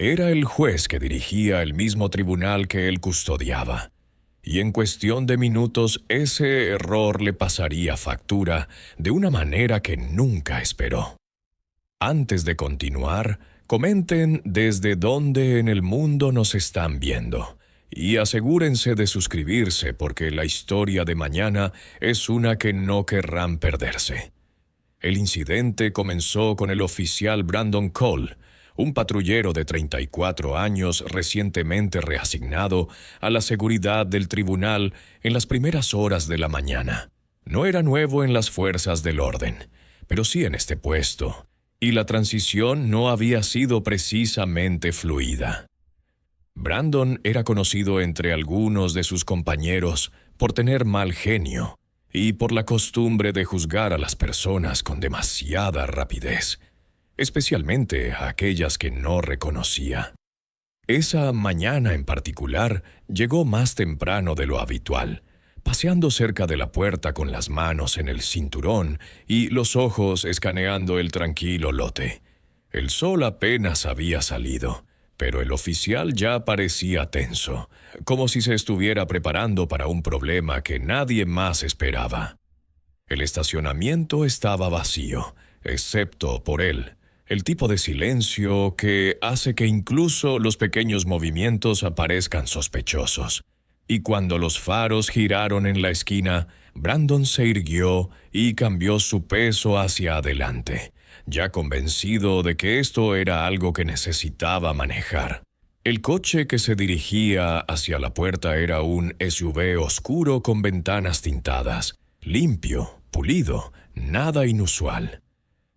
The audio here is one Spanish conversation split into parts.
Era el juez que dirigía el mismo tribunal que él custodiaba, y en cuestión de minutos ese error le pasaría factura de una manera que nunca esperó. Antes de continuar, comenten desde dónde en el mundo nos están viendo, y asegúrense de suscribirse porque la historia de mañana es una que no querrán perderse. El incidente comenzó con el oficial Brandon Cole, un patrullero de 34 años recientemente reasignado a la seguridad del tribunal en las primeras horas de la mañana. No era nuevo en las fuerzas del orden, pero sí en este puesto, y la transición no había sido precisamente fluida. Brandon era conocido entre algunos de sus compañeros por tener mal genio y por la costumbre de juzgar a las personas con demasiada rapidez, especialmente a aquellas que no reconocía. Esa mañana en particular llegó más temprano de lo habitual, paseando cerca de la puerta con las manos en el cinturón y los ojos escaneando el tranquilo lote. El sol apenas había salido, pero el oficial ya parecía tenso, como si se estuviera preparando para un problema que nadie más esperaba. El estacionamiento estaba vacío, excepto por él, el tipo de silencio que hace que incluso los pequeños movimientos aparezcan sospechosos. Y cuando los faros giraron en la esquina, Brandon se irguió y cambió su peso hacia adelante, ya convencido de que esto era algo que necesitaba manejar. El coche que se dirigía hacia la puerta era un SUV oscuro con ventanas tintadas, limpio, pulido, nada inusual.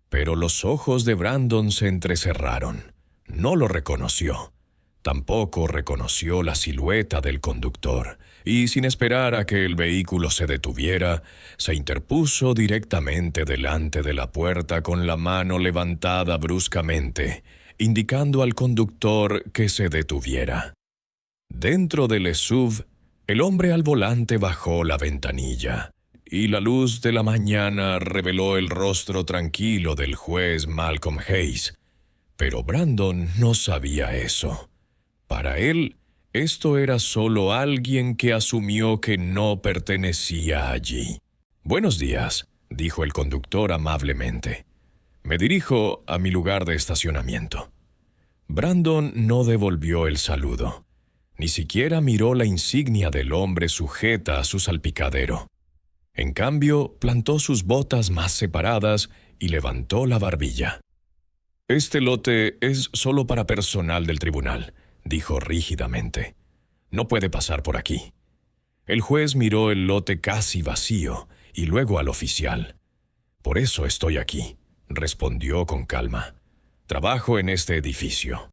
Pero los ojos de Brandon se entrecerraron. No lo reconoció. Tampoco reconoció la silueta del conductor, y sin esperar a que el vehículo se detuviera, se interpuso directamente delante de la puerta con la mano levantada bruscamente, indicando al conductor que se detuviera. Dentro del SUV, el hombre al volante bajó la ventanilla, y la luz de la mañana reveló el rostro tranquilo del juez Malcolm Hayes. Pero Brandon no sabía eso. Para él, esto era solo alguien que asumió que no pertenecía allí. «Buenos días», dijo el conductor amablemente. «Me dirijo a mi lugar de estacionamiento». Brandon no devolvió el saludo. Ni siquiera miró la insignia del hombre sujeta a su salpicadero. En cambio, plantó sus botas más separadas y levantó la barbilla. «Este lote es solo para personal del tribunal», dijo rígidamente. «No puede pasar por aquí». El juez miró el lote casi vacío y luego al oficial. «Por eso estoy aquí», respondió con calma. «Trabajo en este edificio».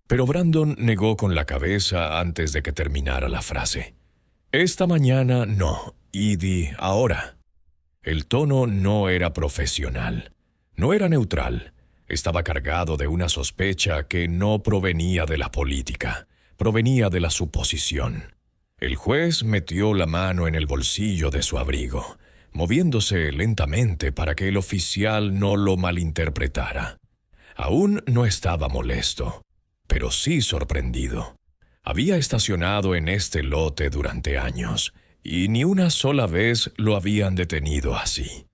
Pero Brandon negó con la cabeza antes de que terminara la frase. «Esta mañana no, y ahora». El tono no era profesional, no era neutral. Estaba cargado de una sospecha que no provenía de la política, provenía de la suposición. El juez metió la mano en el bolsillo de su abrigo, moviéndose lentamente para que el oficial no lo malinterpretara. Aún no estaba molesto, pero sí sorprendido. Había estacionado en este lote durante años, y ni una sola vez lo habían detenido así.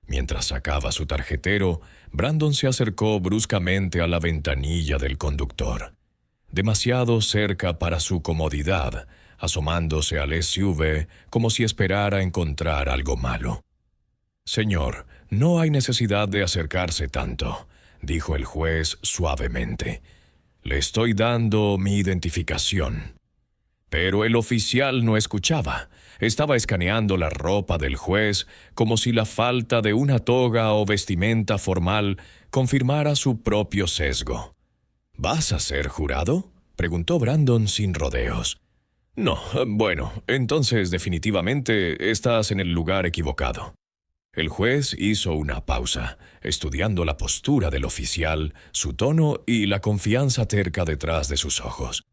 Mientras sacaba su tarjetero, Brandon se acercó bruscamente a la ventanilla del conductor, demasiado cerca para su comodidad, asomándose al SUV como si esperara encontrar algo malo. «Señor, no hay necesidad de acercarse tanto», dijo el juez suavemente. «Le estoy dando mi identificación». Pero el oficial no escuchaba. Estaba escaneando la ropa del juez como si la falta de una toga o vestimenta formal confirmara su propio sesgo. «¿Vas a ser jurado?», preguntó Brandon sin rodeos. «No, bueno, entonces definitivamente estás en el lugar equivocado». El juez hizo una pausa, estudiando la postura del oficial, su tono y la confianza terca detrás de sus ojos.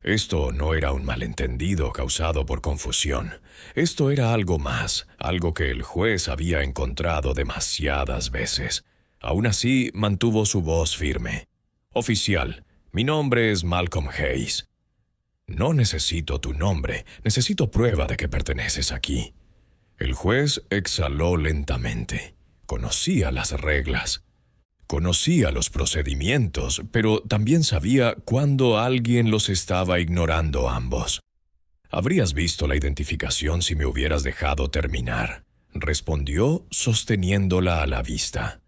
Esto no era un malentendido causado por confusión. Esto era algo más, algo que el juez había encontrado demasiadas veces. Aún así, mantuvo su voz firme. «Oficial, Mi nombre es Malcolm Hayes. No necesito tu nombre, necesito prueba de que perteneces aquí. El juez exhaló lentamente. Conocía las reglas. Conocía los procedimientos, pero también sabía cuándo alguien los estaba ignorando ambos. Habrías visto la identificación si me hubieras dejado terminar, respondió sosteniéndola a la vista.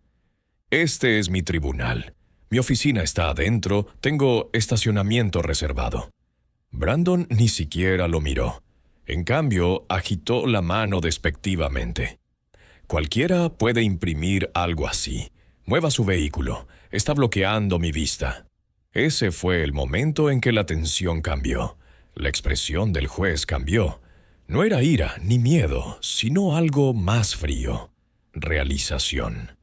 Este es mi tribunal. Mi oficina está adentro, tengo estacionamiento reservado. Brandon ni siquiera lo miró. En cambio, agitó la mano despectivamente. Cualquiera puede imprimir algo así. Mueva su vehículo. Está bloqueando mi vista. Ese fue el momento en que la tensión cambió. La expresión del juez cambió. No era ira ni miedo, sino algo más frío. Realización.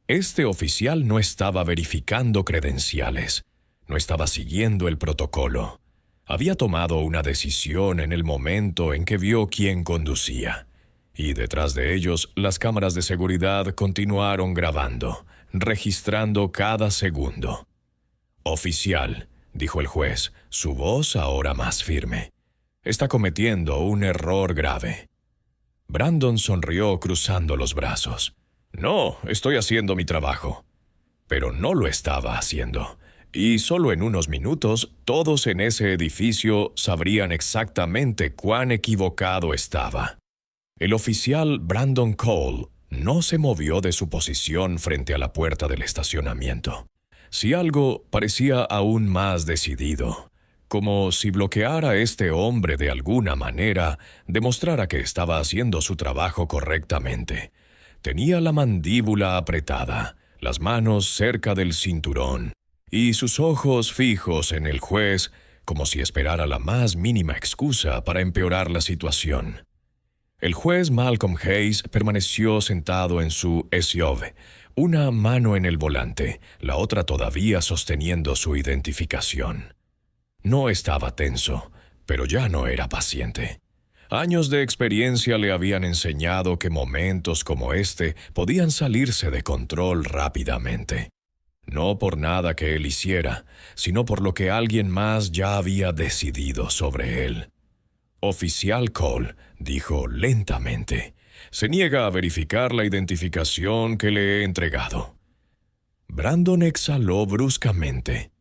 Este oficial no estaba verificando credenciales. No estaba siguiendo el protocolo. Había tomado una decisión en el momento en que vio quién conducía. Y detrás de ellos, las cámaras de seguridad continuaron grabando, registrando cada segundo. «Oficial», dijo el juez, su voz ahora más firme. «Está cometiendo un error grave». Brandon sonrió cruzando los brazos. «No, estoy haciendo mi trabajo». Pero no lo estaba haciendo. Y solo en unos minutos, todos en ese edificio sabrían exactamente cuán equivocado estaba. El oficial Brandon Cole no se movió de su posición frente a la puerta del estacionamiento. Si algo, parecía aún más decidido, como si bloquear a este hombre de alguna manera demostrara que estaba haciendo su trabajo correctamente. Tenía la mandíbula apretada, las manos cerca del cinturón, y sus ojos fijos en el juez, como si esperara la más mínima excusa para empeorar la situación. El juez Malcolm Hayes permaneció sentado en su SUV, una mano en el volante, la otra todavía sosteniendo su identificación. No estaba tenso, pero ya no era paciente. Años de experiencia le habían enseñado que momentos como este podían salirse de control rápidamente. No por nada que él hiciera, sino por lo que alguien más ya había decidido sobre él. «Oficial Cole», dijo lentamente, «se niega a verificar la identificación que le he entregado». Brandon exhaló bruscamente.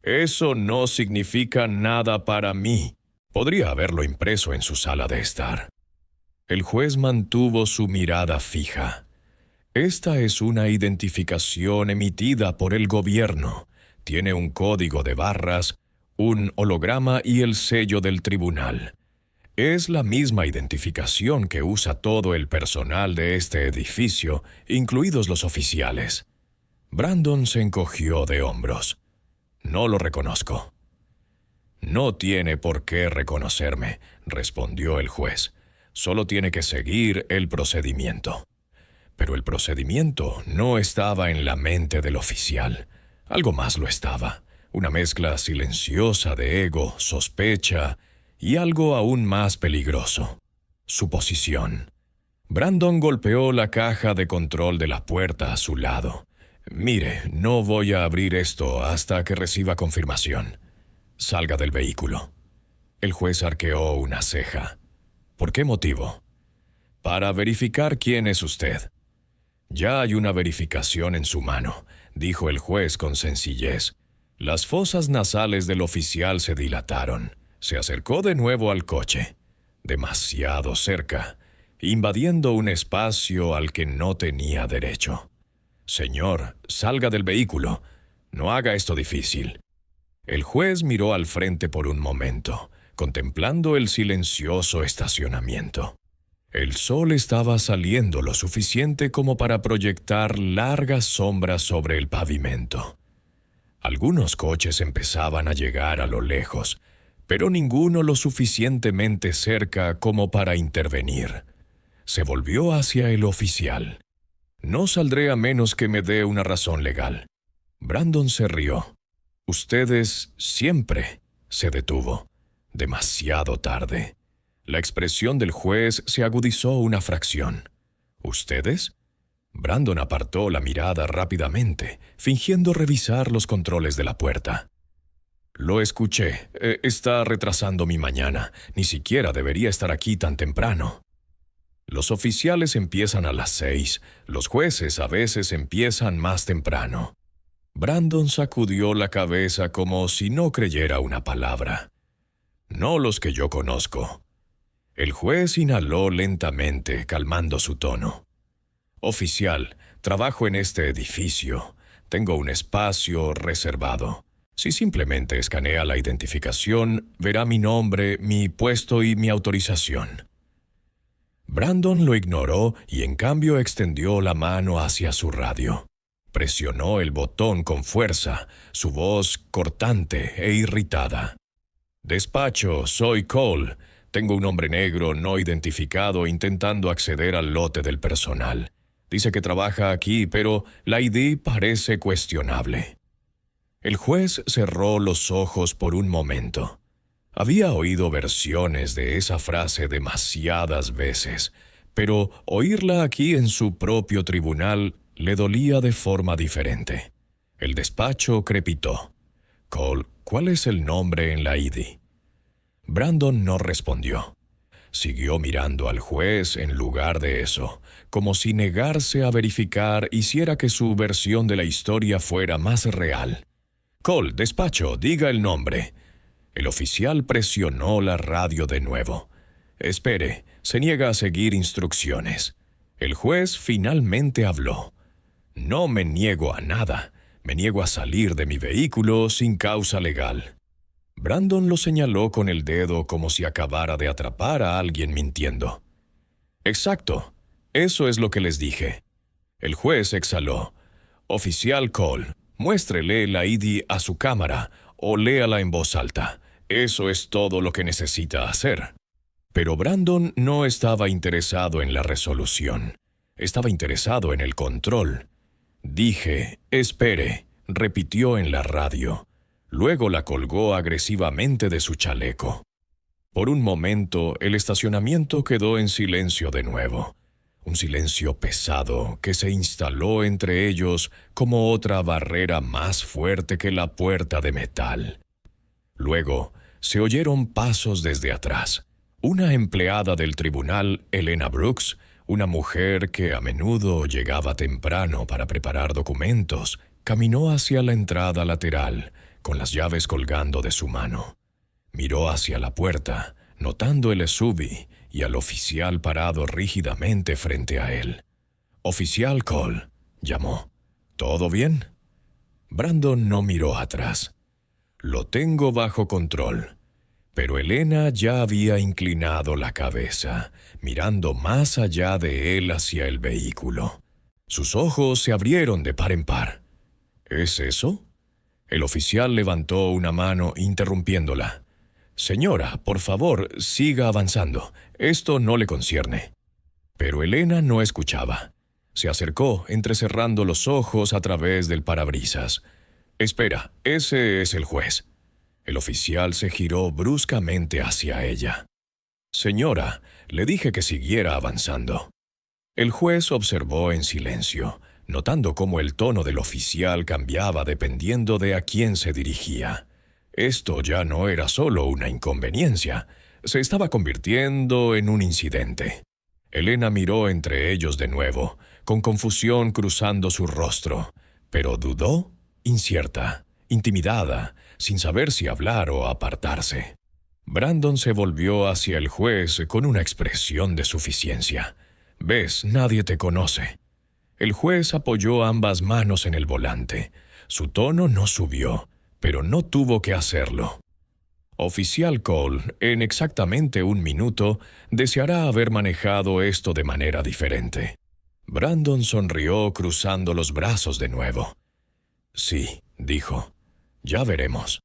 «Eso no significa nada para mí». Podría haberlo impreso en su sala de estar. El juez mantuvo su mirada fija. «Esta es una identificación emitida por el gobierno. Tiene un código de barras, un holograma y el sello del tribunal. Es la misma identificación que usa todo el personal de este edificio, incluidos los oficiales». Brandon se encogió de hombros. «No lo reconozco». «No tiene por qué reconocerme», respondió el juez. «Solo tiene que seguir el procedimiento». Pero el procedimiento no estaba en la mente del oficial. Algo más lo estaba. Una mezcla silenciosa de ego, sospecha y algo aún más peligroso. Suposición. Brandon golpeó la caja de control de la puerta a su lado. «Mire, no voy a abrir esto hasta que reciba confirmación. Salga del vehículo». El juez arqueó una ceja. «¿Por qué motivo?» «Para verificar quién es usted». «Ya hay una verificación en su mano», dijo el juez con sencillez. Las fosas nasales del oficial se dilataron. Se acercó de nuevo al coche. Demasiado cerca, invadiendo un espacio al que no tenía derecho. «Señor, salga del vehículo. No haga esto difícil». El juez miró al frente por un momento, contemplando el silencioso estacionamiento. El sol estaba saliendo lo suficiente como para proyectar largas sombras sobre el pavimento. Algunos coches empezaban a llegar a lo lejos, pero ninguno lo suficientemente cerca como para intervenir. Se volvió hacia el oficial. «No saldré a menos que me dé una razón legal». Brandon se rió. «Ustedes siempre». Se detuvo. Demasiado tarde. La expresión del juez se agudizó una fracción. «¿Ustedes?» Brandon apartó la mirada rápidamente, fingiendo revisar los controles de la puerta. Lo escuché. Está retrasando mi mañana. Ni siquiera debería estar aquí tan temprano. Los oficiales empiezan a las 6. Los jueces a veces empiezan más temprano. Brandon sacudió la cabeza como si no creyera una palabra. No los que yo conozco. El juez inhaló lentamente, calmando su tono. Oficial, trabajo en este edificio. Tengo un espacio reservado. Si simplemente escanea la identificación, verá mi nombre, mi puesto y mi autorización. Brandon lo ignoró y en cambio extendió la mano hacia su radio. Presionó el botón con fuerza, su voz cortante e irritada. «Despacho, soy Cole. Tengo un hombre negro no identificado intentando acceder al lote del personal. Dice que trabaja aquí, pero la ID parece cuestionable». El juez cerró los ojos por un momento. Había oído versiones de esa frase demasiadas veces, pero oírla aquí en su propio tribunal le dolía de forma diferente. El despacho crepitó. «Cole, ¿cuál es el nombre en la ID?» Brandon no respondió. Siguió mirando al juez en lugar de eso, como si negarse a verificar hiciera que su versión de la historia fuera más real. «Cole, despacho, diga el nombre». El oficial presionó la radio de nuevo. «Espere, se niega a seguir instrucciones». El juez finalmente habló. «No me niego a nada. Me niego a salir de mi vehículo sin causa legal». Brandon lo señaló con el dedo como si acabara de atrapar a alguien mintiendo. «Exacto. Eso es lo que les dije». El juez exhaló. «Oficial Cole, muéstrele la ID a su cámara o léala en voz alta. Eso es todo lo que necesita hacer». Pero Brandon no estaba interesado en la resolución. Estaba interesado en el control. «Dije, espere», repitió en la radio. Luego la colgó agresivamente de su chaleco. Por un momento, el estacionamiento quedó en silencio de nuevo. Un silencio pesado que se instaló entre ellos como otra barrera más fuerte que la puerta de metal. Luego, se oyeron pasos desde atrás. Una empleada del tribunal, Elena Brooks, una mujer que a menudo llegaba temprano para preparar documentos, caminó hacia la entrada lateral, con las llaves colgando de su mano. Miró hacia la puerta, notando el SUV y al oficial parado rígidamente frente a él. «Oficial Cole», llamó. «¿Todo bien?» Brandon no miró atrás. «Lo tengo bajo control». Pero Elena ya había inclinado la cabeza, mirando más allá de él hacia el vehículo. Sus ojos se abrieron de par en par. «¿Es eso?» El oficial levantó una mano interrumpiéndola. «Señora, por favor, siga avanzando. Esto no le concierne». Pero Elena no escuchaba. Se acercó, entrecerrando los ojos a través del parabrisas. «Espera, ese es el juez». El oficial se giró bruscamente hacia ella. «Señora, le dije que siguiera avanzando». El juez observó en silencio, notando cómo el tono del oficial cambiaba dependiendo de a quién se dirigía. Esto ya no era solo una inconveniencia, se estaba convirtiendo en un incidente. Elena miró entre ellos de nuevo, con confusión cruzando su rostro, pero dudó, incierta, intimidada, sin saber si hablar o apartarse. Brandon se volvió hacia el juez con una expresión de suficiencia. «Ves, nadie te conoce». El juez apoyó ambas manos en el volante. Su tono no subió, pero no tuvo que hacerlo. «Oficial Cole, en exactamente 1 minuto, deseará haber manejado esto de manera diferente». Brandon sonrió cruzando los brazos de nuevo. «Sí», dijo, «ya veremos».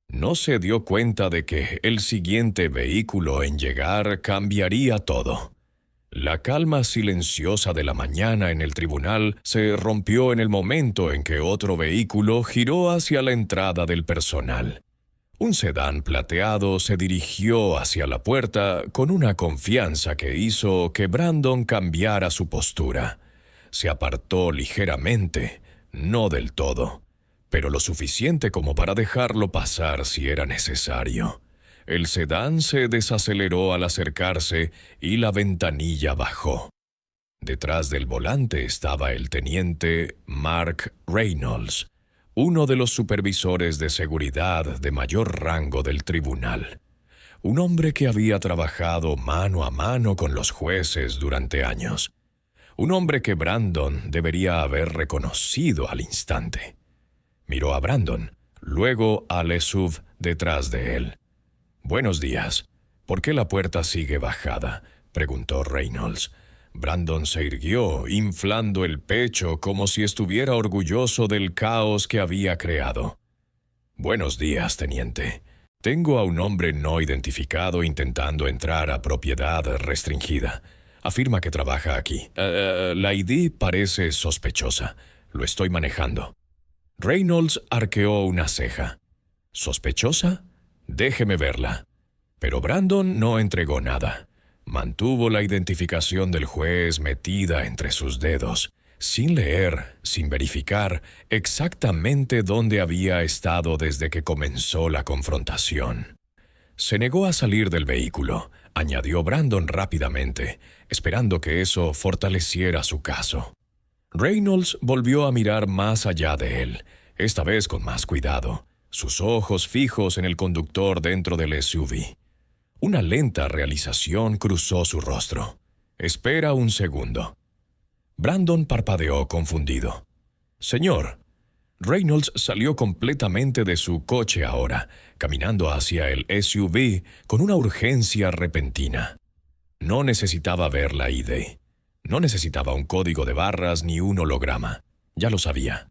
No se dio cuenta de que el siguiente vehículo en llegar cambiaría todo. La calma silenciosa de la mañana en el tribunal se rompió en el momento en que otro vehículo giró hacia la entrada del personal. Un sedán plateado se dirigió hacia la puerta con una confianza que hizo que Brandon cambiara su postura. Se apartó ligeramente, no del todo, pero lo suficiente como para dejarlo pasar si era necesario. El sedán se desaceleró al acercarse y la ventanilla bajó. Detrás del volante estaba el teniente Mark Reynolds, uno de los supervisores de seguridad de mayor rango del tribunal. Un hombre que había trabajado mano a mano con los jueces durante años. Un hombre que Brandon debería haber reconocido al instante. Miró a Brandon, luego a Lesuv detrás de él. «Buenos días. ¿Por qué la puerta sigue bajada?», preguntó Reynolds. Brandon se irguió, inflando el pecho como si estuviera orgulloso del caos que había creado. «Buenos días, teniente. Tengo a un hombre no identificado intentando entrar a propiedad restringida. Afirma que trabaja aquí. La ID parece sospechosa. Lo estoy manejando». Reynolds arqueó una ceja. «¿Sospechosa? Déjeme verla». Pero Brandon no entregó nada. Mantuvo la identificación del juez metida entre sus dedos, sin leer, sin verificar exactamente dónde había estado desde que comenzó la confrontación. Se negó a salir del vehículo, añadió Brandon rápidamente, esperando que eso fortaleciera su caso. Reynolds volvió a mirar más allá de él, esta vez con más cuidado, sus ojos fijos en el conductor dentro del SUV. Una lenta realización cruzó su rostro. «Espera un segundo». Brandon parpadeó confundido. «Señor». Reynolds salió completamente de su coche ahora, caminando hacia el SUV con una urgencia repentina. No necesitaba ver la ID. No necesitaba un código de barras ni un holograma. Ya lo sabía.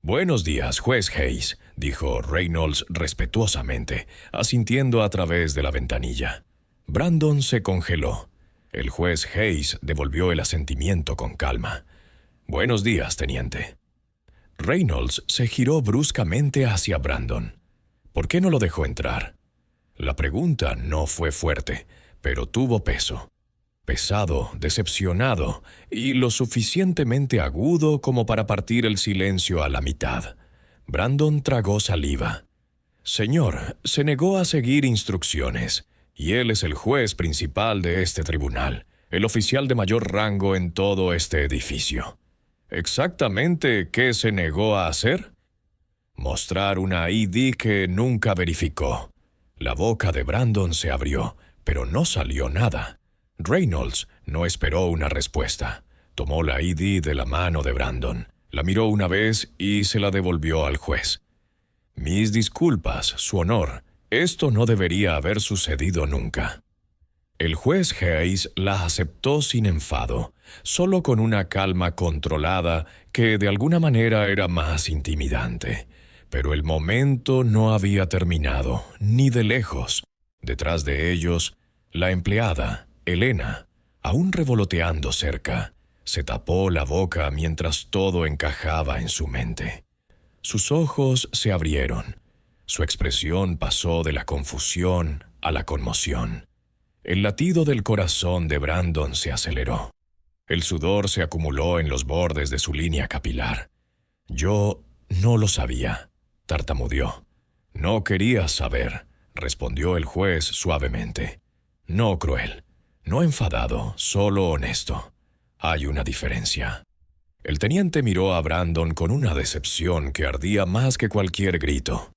«Buenos días, juez Hayes», dijo Reynolds respetuosamente, asintiendo a través de la ventanilla. Brandon se congeló. El juez Hayes devolvió el asentimiento con calma. «Buenos días, teniente». Reynolds se giró bruscamente hacia Brandon. ¿Por qué no lo dejó entrar? La pregunta no fue fuerte, pero tuvo peso. Pesado, decepcionado y lo suficientemente agudo como para partir el silencio a la mitad. Brandon tragó saliva. «Señor, se negó a seguir instrucciones, y él es el juez principal de este tribunal, el oficial de mayor rango en todo este edificio». «¿Exactamente qué se negó a hacer?». «Mostrar una ID que nunca verificó». La boca de Brandon se abrió, pero no salió nada. Reynolds no esperó una respuesta. Tomó la ID de la mano de Brandon, la miró una vez y se la devolvió al juez. «Mis disculpas, su honor. Esto no debería haber sucedido nunca». El juez Hayes la aceptó sin enfado, solo con una calma controlada que de alguna manera era más intimidante. Pero el momento no había terminado, ni de lejos. Detrás de ellos, la empleada, Elena, aún revoloteando cerca, se tapó la boca mientras todo encajaba en su mente. Sus ojos se abrieron. Su expresión pasó de la confusión a la conmoción. El latido del corazón de Brandon se aceleró. El sudor se acumuló en los bordes de su línea capilar. «Yo no lo sabía», tartamudeó. «No quería saber», respondió el juez suavemente. «No cruel, no enfadado, solo honesto. Hay una diferencia». El teniente miró a Brandon con una decepción que ardía más que cualquier grito.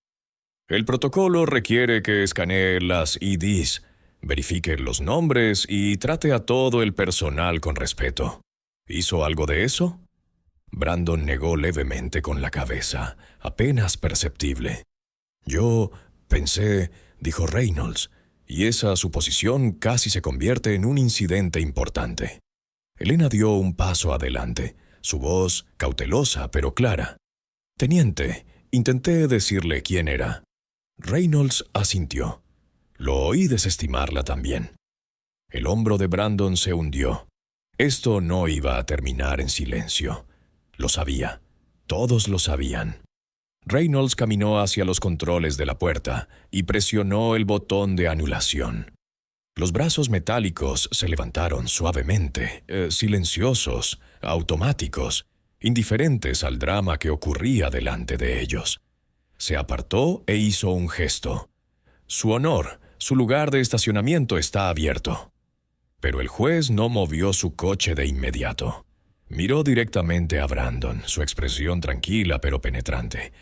«El protocolo requiere que escanee las IDs, verifique los nombres y trate a todo el personal con respeto. ¿Hizo algo de eso?». Brandon negó levemente con la cabeza, apenas perceptible. «Yo pensé», dijo Reynolds, y esa suposición casi se convierte en un incidente importante. Elena dio un paso adelante, su voz cautelosa pero clara. «Teniente, intenté decirle quién era». Reynolds asintió. Lo oí desestimarla también. El hombro de Brandon se hundió. Esto no iba a terminar en silencio. Lo sabía. Todos lo sabían. Reynolds caminó hacia los controles de la puerta y presionó el botón de anulación. Los brazos metálicos se levantaron suavemente, silenciosos, automáticos, indiferentes al drama que ocurría delante de ellos. Se apartó e hizo un gesto. Su honor, su lugar de estacionamiento está abierto. Pero el juez no movió su coche de inmediato. Miró directamente a Brandon, su expresión tranquila pero penetrante.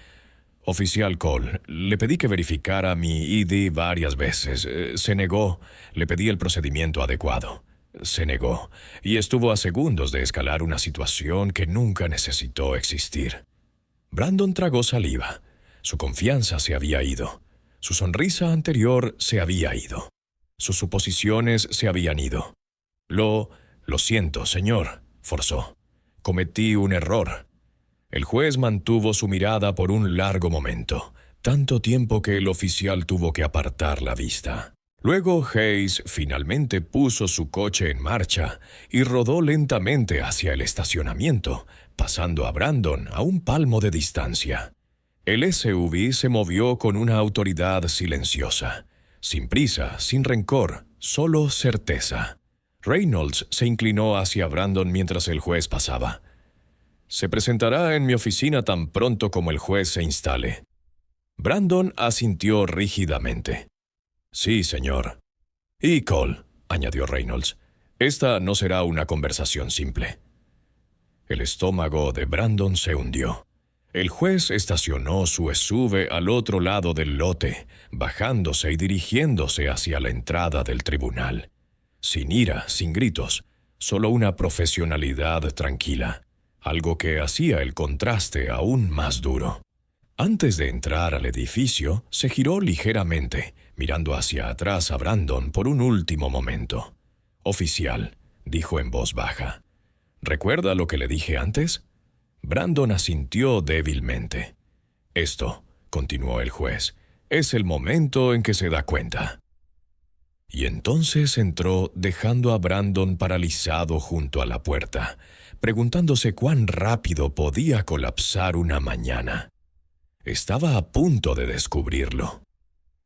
«Oficial Cole, le pedí que verificara mi ID varias veces. Se negó. Le pedí el procedimiento adecuado. Se negó, y estuvo a segundos de escalar una situación que nunca necesitó existir». Brandon tragó saliva. Su confianza se había ido. Su sonrisa anterior se había ido. Sus suposiciones se habían ido. Lo siento, señor, forzó. Cometí un error. El juez mantuvo su mirada por un largo momento, tanto tiempo que el oficial tuvo que apartar la vista. Luego Hayes finalmente puso su coche en marcha y rodó lentamente hacia el estacionamiento, pasando a Brandon a un palmo de distancia. El SUV se movió con una autoridad silenciosa, sin prisa, sin rencor, solo certeza. Reynolds se inclinó hacia Brandon mientras el juez pasaba. «Se presentará en mi oficina tan pronto como el juez se instale». Brandon asintió rígidamente. «Sí, señor». «Y Cole», añadió Reynolds, «esta no será una conversación simple». El estómago de Brandon se hundió. El juez estacionó su SUV al otro lado del lote, bajándose y dirigiéndose hacia la entrada del tribunal. Sin ira, sin gritos, solo una profesionalidad tranquila, algo que hacía el contraste aún más duro. Antes de entrar al edificio, se giró ligeramente, mirando hacia atrás a Brandon por un último momento. «Oficial», dijo en voz baja, «¿recuerda lo que le dije antes?» Brandon asintió débilmente. «Esto», continuó el juez, «es el momento en que se da cuenta». Y entonces entró dejando a Brandon paralizado junto a la puerta, preguntándose cuán rápido podía colapsar una mañana. Estaba a punto de descubrirlo.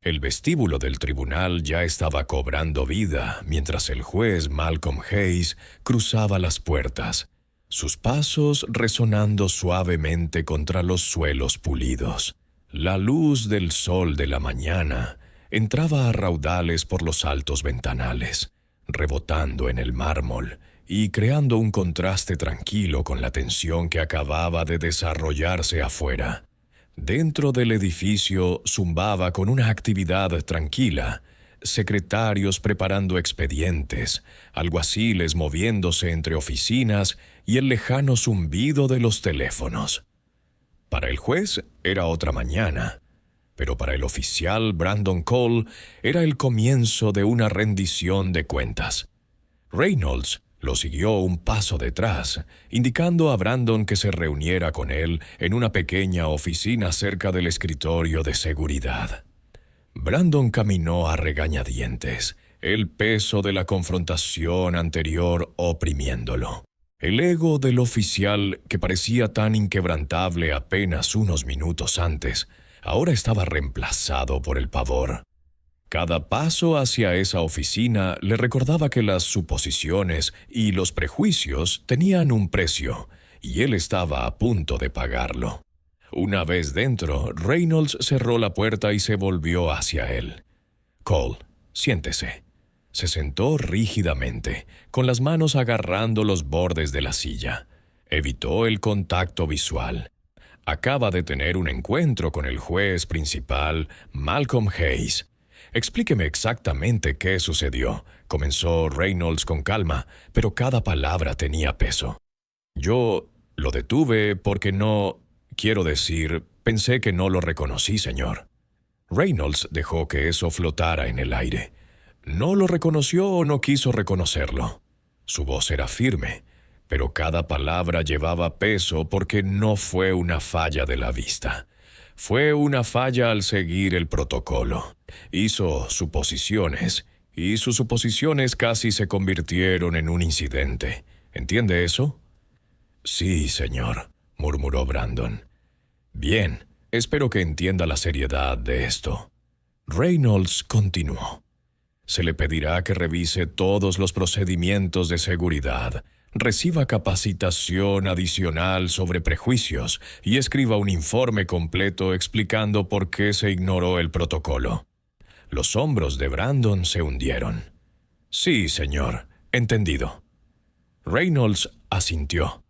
El vestíbulo del tribunal ya estaba cobrando vida mientras el juez Malcolm Hayes cruzaba las puertas, sus pasos resonando suavemente contra los suelos pulidos. La luz del sol de la mañana entraba a raudales por los altos ventanales, rebotando en el mármol y creando un contraste tranquilo con la tensión que acababa de desarrollarse afuera. Dentro del edificio zumbaba con una actividad tranquila, secretarios preparando expedientes, alguaciles moviéndose entre oficinas y el lejano zumbido de los teléfonos. Para el juez era otra mañana, pero para el oficial Brandon Cole era el comienzo de una rendición de cuentas. Reynolds lo siguió un paso detrás, indicando a Brandon que se reuniera con él en una pequeña oficina cerca del escritorio de seguridad. Brandon caminó a regañadientes, el peso de la confrontación anterior oprimiéndolo. El ego del oficial, que parecía tan inquebrantable apenas unos minutos antes, ahora estaba reemplazado por el pavor. Cada paso hacia esa oficina le recordaba que las suposiciones y los prejuicios tenían un precio, y él estaba a punto de pagarlo. Una vez dentro, Reynolds cerró la puerta y se volvió hacia él. «Cole, siéntese». Se sentó rígidamente, con las manos agarrando los bordes de la silla. Evitó el contacto visual. Acaba de tener un encuentro con el juez principal, Malcolm Hayes. «Explíqueme exactamente qué sucedió», comenzó Reynolds con calma, pero cada palabra tenía peso. «Yo lo detuve porque no... Quiero decir, pensé que no lo reconocí, señor». Reynolds dejó que eso flotara en el aire. No lo reconoció o no quiso reconocerlo. Su voz era firme, pero cada palabra llevaba peso porque no fue una falla de la vista. Fue una falla al seguir el protocolo. Hizo suposiciones, y sus suposiciones casi se convirtieron en un incidente. ¿Entiende eso? «Sí, señor», murmuró Brandon. «Bien, espero que entienda la seriedad de esto». Reynolds continuó. «Se le pedirá que revise todos los procedimientos de seguridad, reciba capacitación adicional sobre prejuicios y escriba un informe completo explicando por qué se ignoró el protocolo. Los hombros de Brandon se hundieron. Sí, señor, entendido. Reynolds asintió.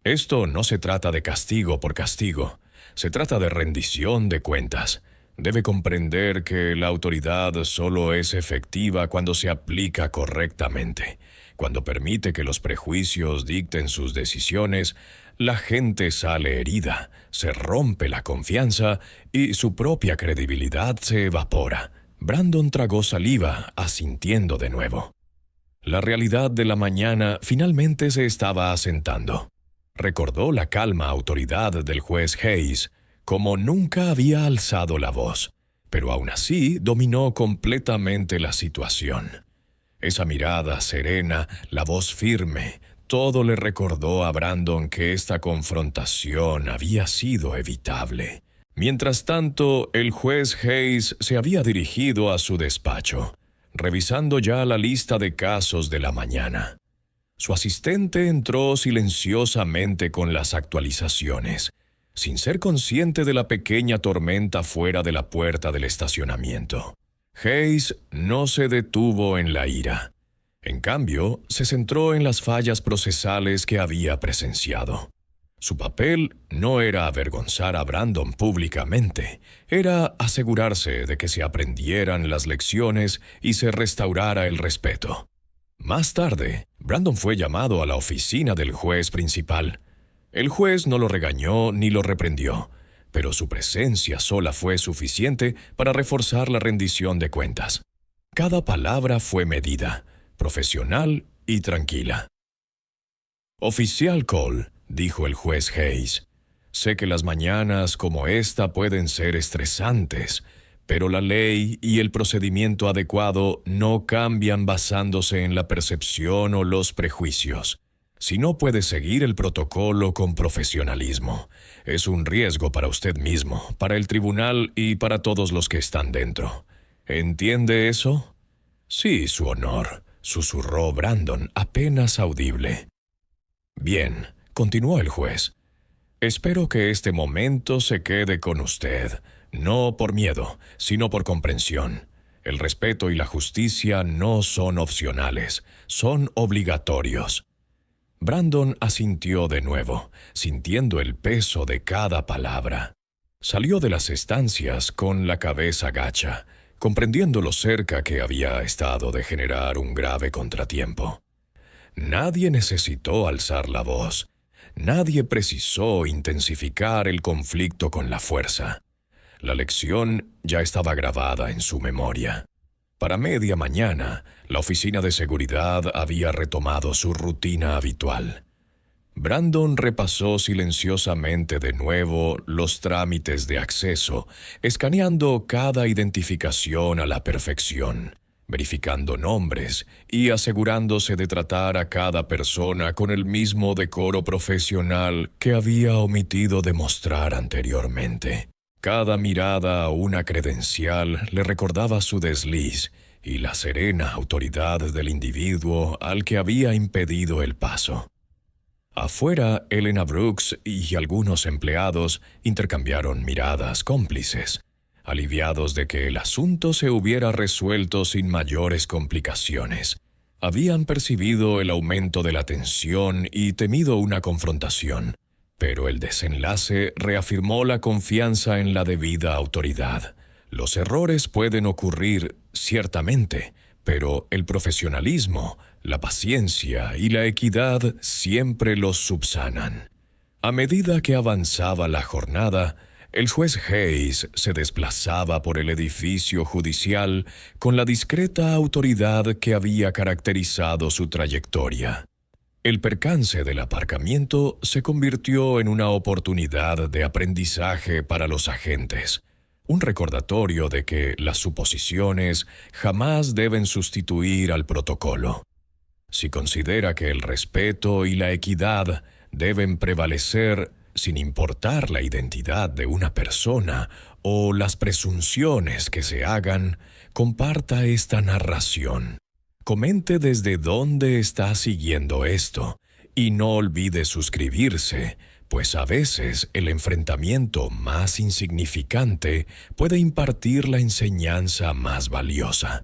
Esto no se trata de castigo por castigo, se trata de rendición de cuentas. Debe comprender que la autoridad solo es efectiva cuando se aplica correctamente. Cuando permite que los prejuicios dicten sus decisiones, la gente sale herida, se rompe la confianza y su propia credibilidad se evapora. Brandon tragó saliva, asintiendo de nuevo. La realidad de la mañana finalmente se estaba asentando. Recordó la calma autoridad del juez Hayes, como nunca había alzado la voz, pero aún así dominó completamente la situación. Esa mirada serena, la voz firme, todo le recordó a Brandon que esta confrontación había sido evitable. Mientras tanto, el juez Hayes se había dirigido a su despacho, revisando ya la lista de casos de la mañana. Su asistente entró silenciosamente con las actualizaciones, sin ser consciente de la pequeña tormenta fuera de la puerta del estacionamiento. Hayes no se detuvo en la ira. En cambio, se centró en las fallas procesales que había presenciado. Su papel no era avergonzar a Brandon públicamente, era asegurarse de que se aprendieran las lecciones y se restaurara el respeto. Más tarde, Brandon fue llamado a la oficina del juez principal. El juez no lo regañó ni lo reprendió, pero su presencia sola fue suficiente para reforzar la rendición de cuentas. Cada palabra fue medida, profesional y tranquila. «Oficial Cole», dijo el juez Hayes, «sé que las mañanas como esta pueden ser estresantes, pero la ley y el procedimiento adecuado no cambian basándose en la percepción o los prejuicios. Si no puede seguir el protocolo con profesionalismo, es un riesgo para usted mismo, para el tribunal y para todos los que están dentro. ¿Entiende eso?» «Sí, su honor», susurró Brandon, apenas audible. «Bien», continuó el juez. «Espero que este momento se quede con usted, no por miedo, sino por comprensión. El respeto y la justicia no son opcionales, son obligatorios». Brandon asintió de nuevo, sintiendo el peso de cada palabra. Salió de las estancias con la cabeza gacha, comprendiendo lo cerca que había estado de generar un grave contratiempo. Nadie necesitó alzar la voz. Nadie precisó intensificar el conflicto con la fuerza. La lección ya estaba grabada en su memoria. Para media mañana, la oficina de seguridad había retomado su rutina habitual. Brandon repasó silenciosamente de nuevo los trámites de acceso, escaneando cada identificación a la perfección, verificando nombres y asegurándose de tratar a cada persona con el mismo decoro profesional que había omitido demostrar anteriormente. Cada mirada a una credencial le recordaba su desliz y la serena autoridad del individuo al que había impedido el paso. Afuera, Elena Brooks y algunos empleados intercambiaron miradas cómplices, aliviados de que el asunto se hubiera resuelto sin mayores complicaciones. Habían percibido el aumento de la tensión y temido una confrontación, pero el desenlace reafirmó la confianza en la debida autoridad. Los errores pueden ocurrir, ciertamente, pero el profesionalismo, la paciencia y la equidad siempre los subsanan. A medida que avanzaba la jornada, el juez Hayes se desplazaba por el edificio judicial con la discreta autoridad que había caracterizado su trayectoria. El percance del aparcamiento se convirtió en una oportunidad de aprendizaje para los agentes, un recordatorio de que las suposiciones jamás deben sustituir al protocolo. Si considera que el respeto y la equidad deben prevalecer sin importar la identidad de una persona o las presunciones que se hagan, comparta esta narración. Comente desde dónde está siguiendo esto Y no olvide suscribirse, pues a veces el enfrentamiento más insignificante puede impartir la enseñanza más valiosa.